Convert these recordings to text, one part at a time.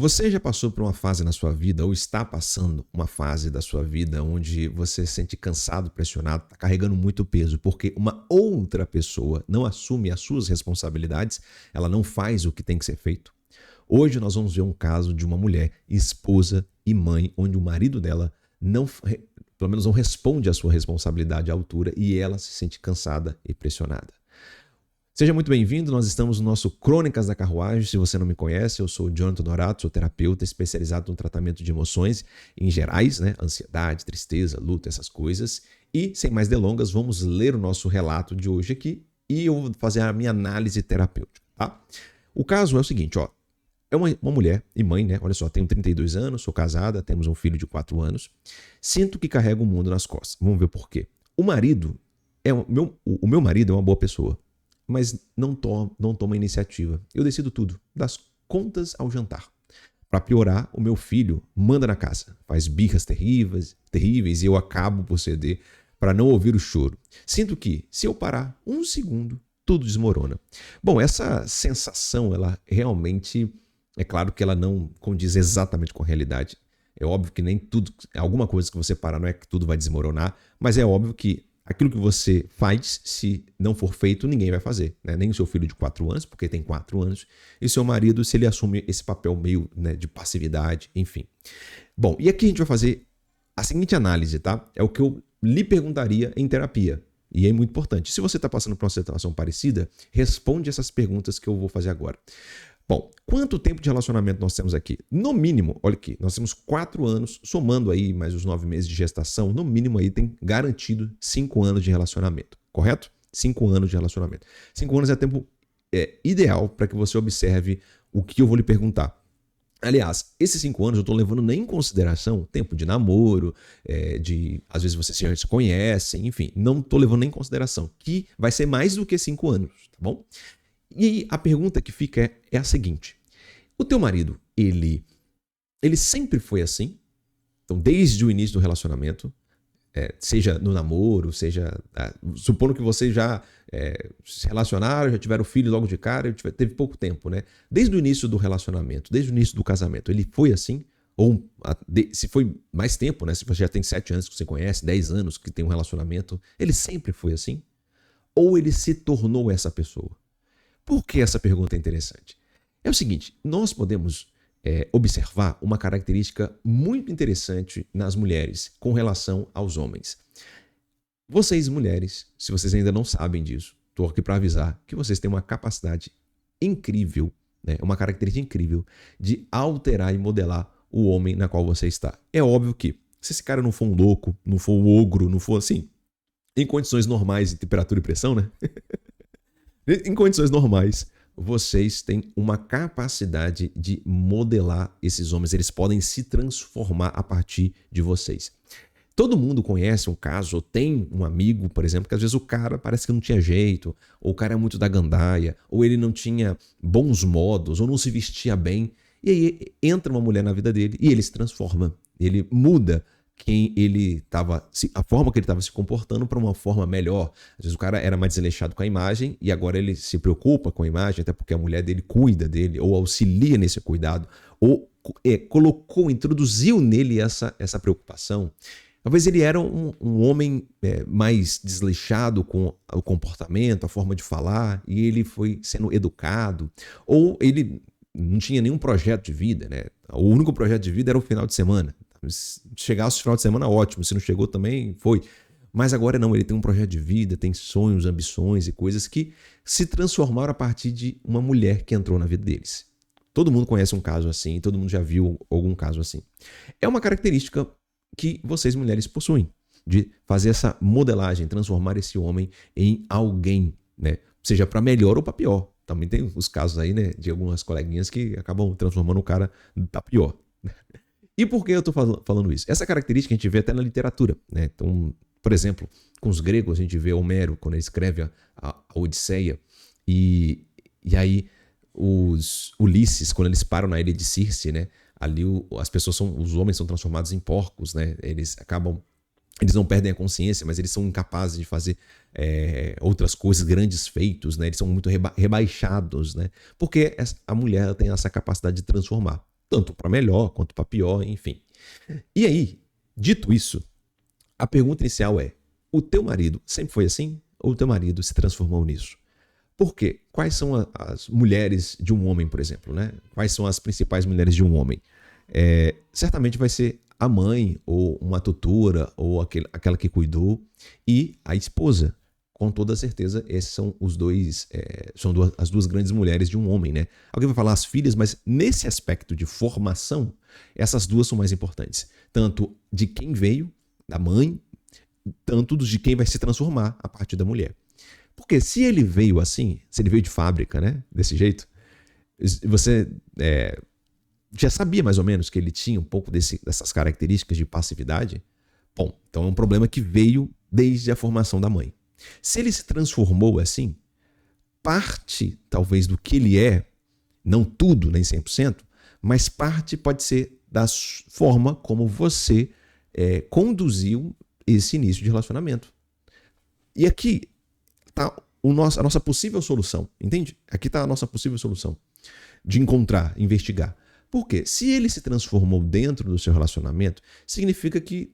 Você já passou por uma fase na sua vida ou está passando uma fase da sua vida onde você se sente cansado, pressionado, está carregando muito peso porque uma outra pessoa não assume as suas responsabilidades, ela não faz o que tem que ser feito? Hoje nós vamos ver um caso de uma mulher, esposa e mãe, onde o marido dela não, pelo menos não responde à sua responsabilidade à altura e ela se sente cansada e pressionada. Seja muito bem-vindo, nós estamos no nosso Crônicas da Carruagem. Se você não me conhece, eu sou o Jonathan Dorato, sou terapeuta especializado no tratamento de emoções em gerais, né? Ansiedade, tristeza, luta, essas coisas. E, sem mais delongas, vamos ler o nosso relato de hoje aqui e eu vou fazer a minha análise terapêutica, tá? O caso é o seguinte, ó. É uma mulher e mãe, né? Olha só, tenho 32 anos, sou casada, temos um filho de 4 anos. Sinto que carrego o mundo nas costas. Vamos ver por quê. O meu marido é uma boa pessoa, mas não toma iniciativa. Eu decido tudo, das contas ao jantar. Para piorar, o meu filho manda na casa, faz birras terríveis e eu acabo por ceder para não ouvir o choro. Sinto que, se eu parar um segundo, tudo desmorona. Bom, essa sensação, ela realmente, é claro que ela não condiz exatamente com a realidade. É óbvio que nem tudo, alguma coisa que você parar não é que tudo vai desmoronar, mas é óbvio que aquilo que você faz, se não for feito, ninguém vai fazer, né? Nem o seu filho de 4 anos, porque tem 4 anos, e seu marido, se ele assume esse papel meio, né, de passividade, enfim. Bom, e aqui a gente vai fazer a seguinte análise, tá? É o que eu lhe perguntaria em terapia, e é muito importante. Se você está passando por uma situação parecida, responde essas perguntas que eu vou fazer agora. Bom, quanto tempo de relacionamento nós temos aqui? No mínimo, olha aqui, nós temos 4 anos, somando aí mais os 9 meses de gestação, no mínimo aí tem garantido 5 anos de relacionamento, correto? 5 anos de relacionamento. 5 anos é tempo ideal para que você observe o que eu vou lhe perguntar. Aliás, esses 5 anos eu estou levando nem em consideração tempo de namoro, às vezes vocês já se conhecem, enfim, não estou levando nem em consideração, que vai ser mais do que 5 anos, tá bom? E aí a pergunta que fica é a seguinte: o teu marido, ele sempre foi assim? Então, desde o início do relacionamento, seja no namoro, seja... supondo que vocês já se relacionaram, já tiveram filho logo de cara, teve pouco tempo, né? Desde o início do relacionamento, desde o início do casamento, ele foi assim? Ou se foi mais tempo, né? Se você já tem 7 anos que você conhece, 10 anos que tem um relacionamento, ele sempre foi assim? Ou ele se tornou essa pessoa? Por que essa pergunta é interessante? É o seguinte, nós podemos observar uma característica muito interessante nas mulheres com relação aos homens. Vocês, mulheres, se vocês ainda não sabem disso, estou aqui para avisar que vocês têm uma capacidade incrível, né, uma característica incrível de alterar e modelar o homem na qual você está. É óbvio que, se esse cara não for um louco, não for um ogro, não for assim, em condições normais de temperatura e pressão, né? Em condições normais, vocês têm uma capacidade de modelar esses homens. Eles podem se transformar a partir de vocês. Todo mundo conhece um caso, ou tem um amigo, por exemplo, que às vezes o cara parece que não tinha jeito, ou o cara é muito da gandaia, ou ele não tinha bons modos, ou não se vestia bem. E aí entra uma mulher na vida dele e ele se transforma. Ele muda quem ele estava, a forma que ele estava se comportando para uma forma melhor. Às vezes o cara era mais desleixado com a imagem e agora ele se preocupa com a imagem, até porque a mulher dele cuida dele, ou auxilia nesse cuidado, ou introduziu nele essa preocupação. Talvez ele era um homem mais desleixado com o comportamento, a forma de falar, e ele foi sendo educado, ou ele não tinha nenhum projeto de vida, né? O único projeto de vida era o final de semana. Se chegasse o final de semana, ótimo. Se não chegou também, foi. Mas agora não, ele tem um projeto de vida, tem sonhos, ambições e coisas que se transformaram a partir de uma mulher que entrou na vida deles. Todo mundo conhece um caso assim, todo mundo já viu algum caso assim. É uma característica que vocês mulheres possuem, de fazer essa modelagem, transformar esse homem em alguém, né? Seja para melhor ou para pior. Também tem os casos aí, né, de algumas coleguinhas que acabam transformando o cara para pior. E por que eu estou falando isso? Essa característica a gente vê até na literatura, né? Então, por exemplo, com os gregos a gente vê Homero, quando ele escreve a Odisseia, e aí os Ulisses, quando eles param na ilha de Circe, né? Ali os homens são transformados em porcos, né? Eles não perdem a consciência, mas eles são incapazes de fazer outras coisas, grandes feitos, né? Eles são muito rebaixados, né? Porque a mulher tem essa capacidade de transformar. tanto para melhor quanto para pior, enfim. E aí, dito isso, a pergunta inicial é: o teu marido sempre foi assim? Ou o teu marido se transformou nisso? Por quê? Quais são as mulheres de um homem, por exemplo, né? Quais são as principais mulheres de um homem? Certamente vai ser a mãe, ou uma tutora, ou aquela que cuidou, e a esposa. Com toda certeza, esses são os dois, as duas grandes mulheres de um homem, né? Alguém vai falar as filhas, mas nesse aspecto de formação, essas duas são mais importantes. Tanto de quem veio, da mãe, tanto de quem vai se transformar a partir da mulher. Porque se ele veio assim, se ele veio de fábrica, né? Desse jeito, você já sabia mais ou menos que ele tinha um pouco dessas características de passividade. Bom, então é um problema que veio desde a formação da mãe. Se ele se transformou assim, parte talvez do que ele é, não tudo, nem 100%, mas parte pode ser da forma como você conduziu esse início de relacionamento. E aqui está a nossa possível solução, entende? Aqui está a nossa possível solução de encontrar, investigar. Por quê? Se ele se transformou dentro do seu relacionamento, significa que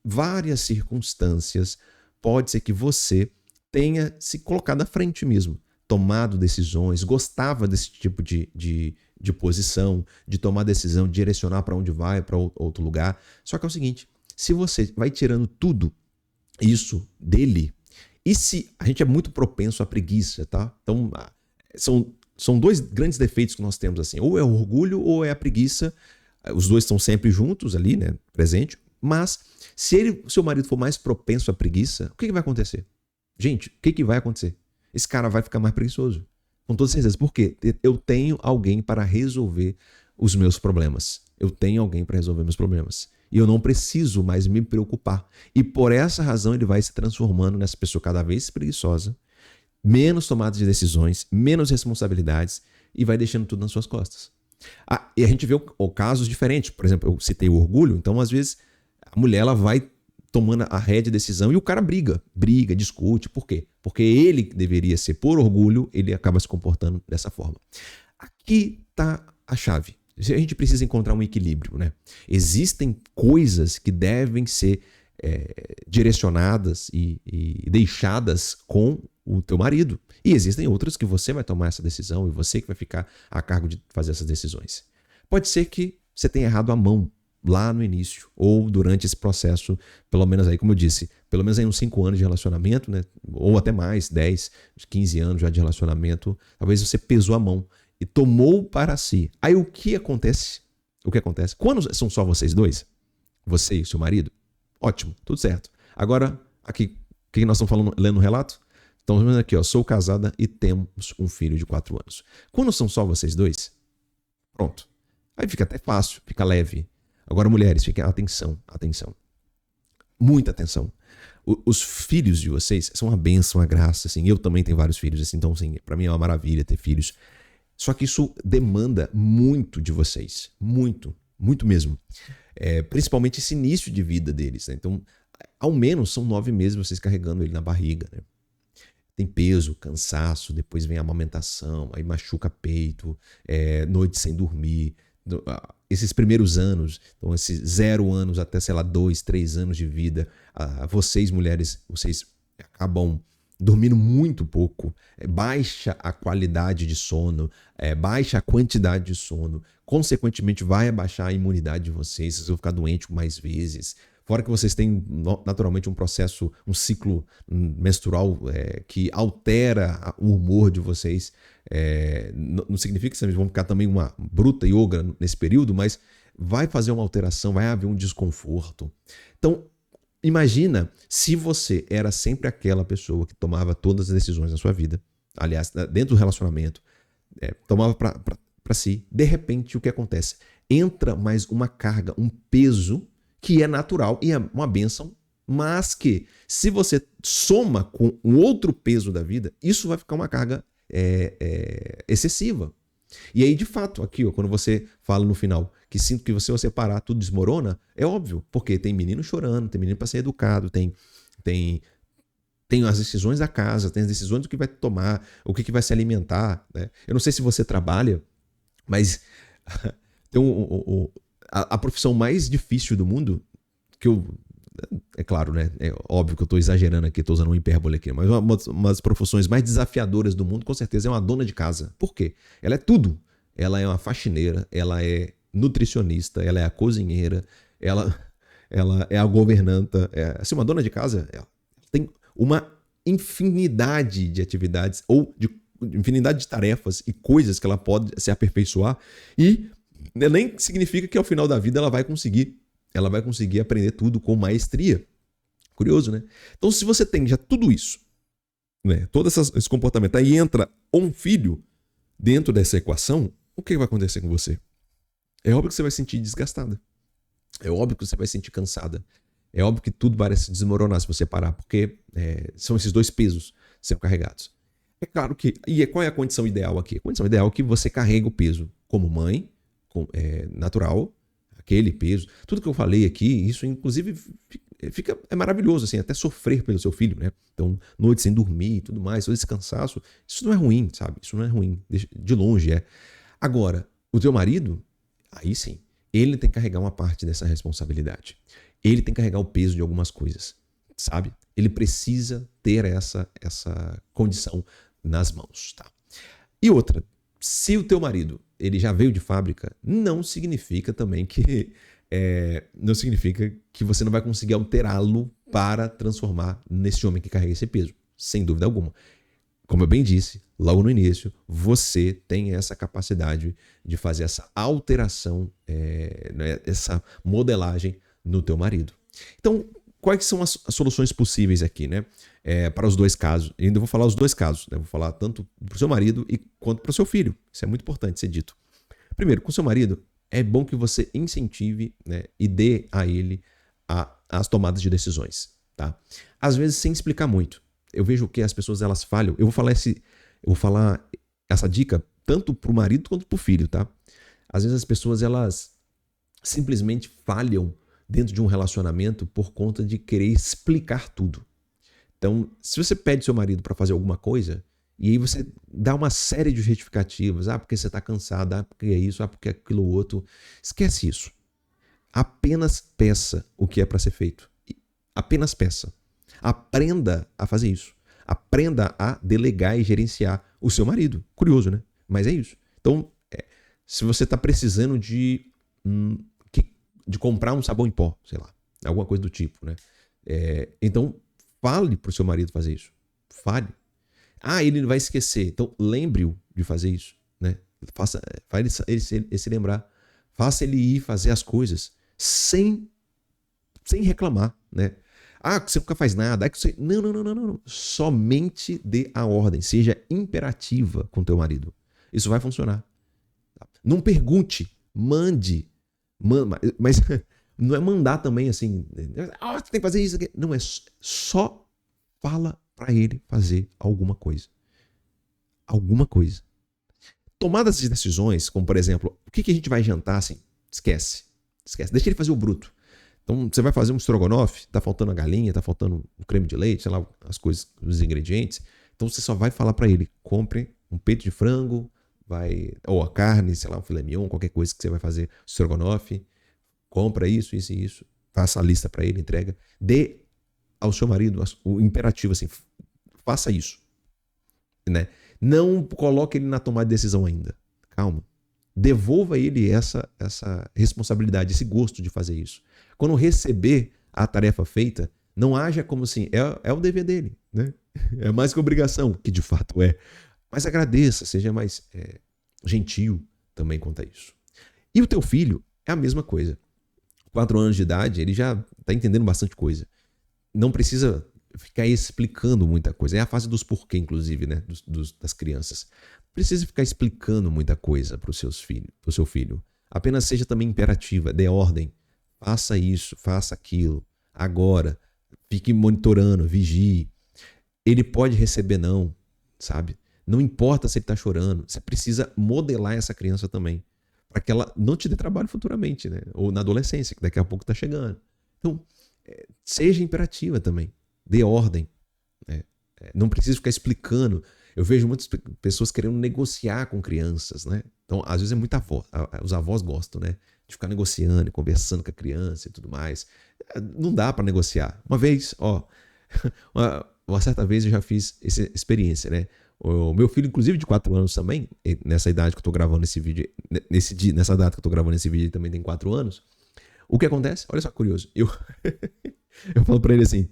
várias circunstâncias pode ser que você tenha se colocado à frente mesmo, tomado decisões, gostava desse tipo de posição, de tomar decisão, de direcionar para onde vai, para outro lugar. Só que é o seguinte, se você vai tirando tudo isso dele, e se a gente é muito propenso à preguiça, tá? Então, são dois grandes defeitos que nós temos, assim, ou é o orgulho ou é a preguiça. Os dois estão sempre juntos ali, né, presente. Mas se seu marido for mais propenso à preguiça, o que vai acontecer? Gente, o que vai acontecer? Esse cara vai ficar mais preguiçoso. Com toda certeza. Por quê? Eu tenho alguém para resolver os meus problemas. Eu tenho alguém para resolver meus problemas. E eu não preciso mais me preocupar. E por essa razão ele vai se transformando nessa pessoa cada vez preguiçosa, menos tomada de decisões, menos responsabilidades e vai deixando tudo nas suas costas. E a gente vê casos diferentes. Por exemplo, eu citei o orgulho, então às vezes a mulher ela vai tomando a rédea de decisão e o cara briga, discute. Por quê? Porque ele deveria ser por orgulho, ele acaba se comportando dessa forma. Aqui está a chave. A gente precisa encontrar um equilíbrio, né? Existem coisas que devem ser direcionadas e deixadas com o teu marido. E existem outras que você vai tomar essa decisão e você que vai ficar a cargo de fazer essas decisões. Pode ser que você tenha errado a mão lá no início ou durante esse processo, pelo menos aí, como eu disse, pelo menos aí uns 5 anos de relacionamento, né? Ou até mais, 10, 15 anos já de relacionamento, talvez você pesou a mão e tomou para si. Aí o que acontece? O que acontece? Quando são só vocês dois, você e o seu marido, ótimo, tudo certo. Agora, aqui, o que nós estamos falando, lendo o relato? Estamos vendo aqui, ó, sou casada e temos um filho de 4 anos. Quando são só vocês dois, pronto. Aí fica até fácil, fica leve. Agora, mulheres, fiquem atenção. Muita atenção. Os filhos de vocês são uma bênção, uma graça, assim. Eu também tenho vários filhos, assim, então, assim, para mim é uma maravilha ter filhos. Só que isso demanda muito de vocês. Muito, muito mesmo. Principalmente esse início de vida deles, né? Então, ao menos são 9 meses vocês carregando ele na barriga, né? Tem peso, cansaço, depois vem a amamentação, aí machuca peito, noite sem dormir. Esses primeiros anos, então esses 0 anos até, sei lá, 2, 3 anos de vida, vocês mulheres, vocês acabam dormindo muito pouco, baixa a qualidade de sono, baixa a quantidade de sono, consequentemente vai abaixar a imunidade de vocês vão ficar doentes mais vezes. Fora que vocês têm naturalmente um processo, um ciclo menstrual que altera o humor de vocês. Não significa que vocês vão ficar também uma bruta e ogra nesse período, mas vai fazer uma alteração, vai haver um desconforto. Então, imagina se você era sempre aquela pessoa que tomava todas as decisões na sua vida, aliás, dentro do relacionamento, tomava para si. De repente, o que acontece? Entra mais uma carga, um peso que é natural e é uma bênção, mas que, se você soma com um outro peso da vida, isso vai ficar uma carga excessiva. E aí, de fato, aqui, ó, quando você fala no final que sinto que você separar, tudo desmorona, é óbvio, porque tem menino chorando, tem menino para ser educado, tem as decisões da casa, tem as decisões do que vai tomar, o que vai se alimentar, né? Eu não sei se você trabalha, mas Tem a profissão mais difícil do mundo, que eu. É claro, né? É óbvio que eu tô exagerando aqui, tô usando um hipérbole aqui, mas uma das profissões mais desafiadoras do mundo, com certeza, é uma dona de casa. Por quê? Ela é tudo. Ela é uma faxineira, ela é nutricionista, ela é a cozinheira, ela, ela é a governanta. Assim, uma dona de casa ela tem uma infinidade de atividades ou de infinidade de tarefas e coisas que ela pode se aperfeiçoar e nem significa que ao final da vida ela vai conseguir aprender tudo com maestria. Curioso, né? Então, se você tem já tudo isso, né, todo esse comportamento, aí entra um filho dentro dessa equação, o que vai acontecer com você? É óbvio que você vai se sentir desgastada. É óbvio que você vai se sentir cansada. É óbvio que tudo vai se desmoronar se você parar, porque são esses dois pesos sendo carregados. É claro que... E qual é a condição ideal aqui? A condição ideal é que você carregue o peso como mãe, natural, aquele peso. Tudo que eu falei aqui, isso inclusive é maravilhoso, assim, até sofrer pelo seu filho, né? Então, noite sem dormir e tudo mais, todo esse cansaço, isso não é ruim, sabe? Isso não é ruim, de longe é. Agora, o teu marido, aí sim, ele tem que carregar uma parte dessa responsabilidade. Ele tem que carregar o peso de algumas coisas, sabe? Ele precisa ter essa condição nas mãos, tá? E outra, se o teu marido ele já veio de fábrica, não significa também que não significa que você não vai conseguir alterá-lo para transformar nesse homem que carrega esse peso, sem dúvida alguma. Como eu bem disse logo no início, você tem essa capacidade de fazer essa alteração, essa modelagem no teu marido. Então, quais são as soluções possíveis aqui, né? Para os dois casos. Eu ainda vou falar os dois casos, né? Vou falar tanto para o seu marido quanto para o seu filho. Isso é muito importante ser dito. Primeiro, com o seu marido, é bom que você incentive, né, e dê a ele as tomadas de decisões, tá? Às vezes sem explicar muito. Eu vejo que as pessoas elas falham. Eu vou falar essa dica tanto para o marido quanto para o filho, tá? Às vezes as pessoas elas simplesmente falham dentro de um relacionamento por conta de querer explicar tudo. Então, se você pede seu marido para fazer alguma coisa, e aí você dá uma série de justificativas, porque você está cansado, porque é isso, porque é aquilo outro, esquece isso. Apenas peça o que é para ser feito. Apenas peça. Aprenda a fazer isso. Aprenda a delegar e gerenciar o seu marido. Curioso, né? Mas é isso. Então, se você está precisando de comprar um sabão em pó, sei lá, alguma coisa do tipo, né? Então, fale pro seu marido fazer isso. Fale. Ele vai esquecer. Então, lembre-o de fazer isso, né? Faça ele se lembrar. Faça ele ir fazer as coisas sem reclamar, né? Que você nunca faz nada. Que você... Não. Somente dê a ordem. Seja imperativa com teu marido. Isso vai funcionar. Não pergunte. Mande. Mas não é mandar também assim. Você tem que fazer isso aqui. Não, é só fala para ele fazer alguma coisa. Alguma coisa. Tomadas de decisões, como por exemplo, o que a gente vai jantar assim? Esquece. Deixa ele fazer o bruto. Então, você vai fazer um estrogonofe, tá faltando a galinha, tá faltando o creme de leite, sei lá, as coisas, os ingredientes. Então, você só vai falar para ele, compre um peito de frango, ou a carne, sei lá, um filé mignon, qualquer coisa que você vai fazer estrogonofe, compra isso e isso, faça a lista para ele, entrega. Dê ao seu marido o imperativo assim, faça isso, né? Não coloque ele na tomada de decisão ainda. Calma. Devolva a ele essa responsabilidade, esse gosto de fazer isso. Quando receber a tarefa feita, não haja como assim, é o dever dele, né? É mais que obrigação, que de fato é. Mas agradeça, seja mais gentil também quanto a isso. E o teu filho é a mesma coisa. 4 anos de idade, ele já está entendendo bastante coisa. Não precisa ficar explicando muita coisa. É a fase dos porquê, inclusive, né? Das crianças. Precisa ficar explicando muita coisa para o seu filho. Apenas seja também imperativa, dê ordem. Faça isso, faça aquilo. Agora, fique monitorando, vigie. Ele pode receber não, sabe? Não importa se ele está chorando. Você precisa modelar essa criança também. Para que ela não te dê trabalho futuramente, né? Ou na adolescência, que daqui a pouco está chegando. Então, seja imperativa também. Dê ordem. Né? Não precisa ficar explicando. Eu vejo muitas pessoas querendo negociar com crianças, né? Então, às vezes é muita avó. Os avós gostam, né? De ficar negociando e conversando com a criança e tudo mais. Não dá para negociar. Uma vez, ó, uma certa vez eu já fiz essa experiência, né? O meu filho, inclusive de 4 anos também, nessa idade que eu tô gravando esse vídeo, nessa data que eu tô gravando esse vídeo, ele também tem 4 anos. O que acontece? Olha só que curioso. Eu falo pra ele assim,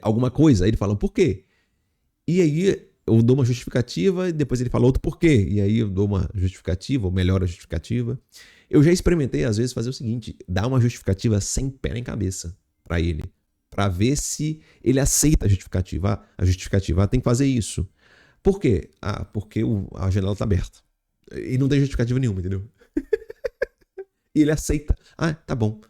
alguma coisa, aí ele fala, por quê? E aí eu dou uma justificativa e depois ele fala outro porquê. E aí eu dou uma justificativa, ou melhor a justificativa. Eu já experimentei, às vezes, fazer o seguinte, dar uma justificativa sem pé nem cabeça pra ele. Pra ver se ele aceita a justificativa. A justificativa tem que fazer isso. Por quê? Porque a janela tá aberta. E não tem justificativa nenhuma, entendeu? E ele aceita. Tá bom,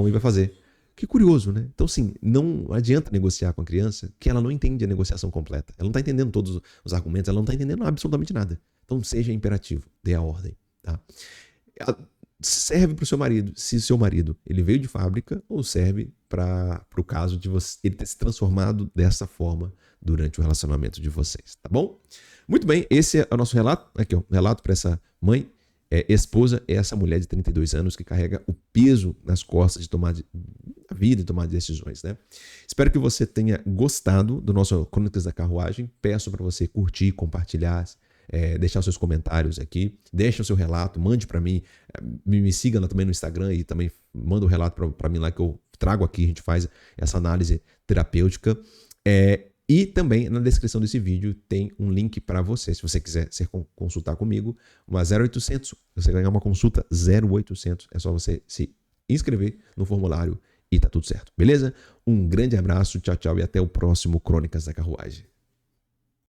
e vai fazer. Que curioso, né? Então, assim, não adianta negociar com a criança que ela não entende a negociação completa. Ela não está entendendo todos os argumentos, ela não está entendendo absolutamente nada. Então, seja imperativo, dê a ordem, tá? Serve para o seu marido, se o seu marido ele veio de fábrica, ou serve para o caso de ele ter se transformado dessa forma durante o relacionamento de vocês, tá bom? Muito bem, esse é o nosso relato. Aqui, ó, relato para essa mãe. Esposa é essa mulher de 32 anos que carrega o peso nas costas de tomar a vida e tomar decisões, né? Espero que você tenha gostado do nosso Crônicas da Carruagem. Peço para você curtir, compartilhar, deixar seus comentários aqui, deixa o seu relato, mande para mim, me siga também no Instagram e também manda o relato para mim lá que eu trago aqui, a gente faz essa análise terapêutica. E também na descrição desse vídeo tem um link para você, se você quiser consultar comigo, uma 0800, você ganhar uma consulta 0800, é só você se inscrever no formulário e tá tudo certo, beleza? Um grande abraço, tchau, tchau e até o próximo Crônicas da Carruagem.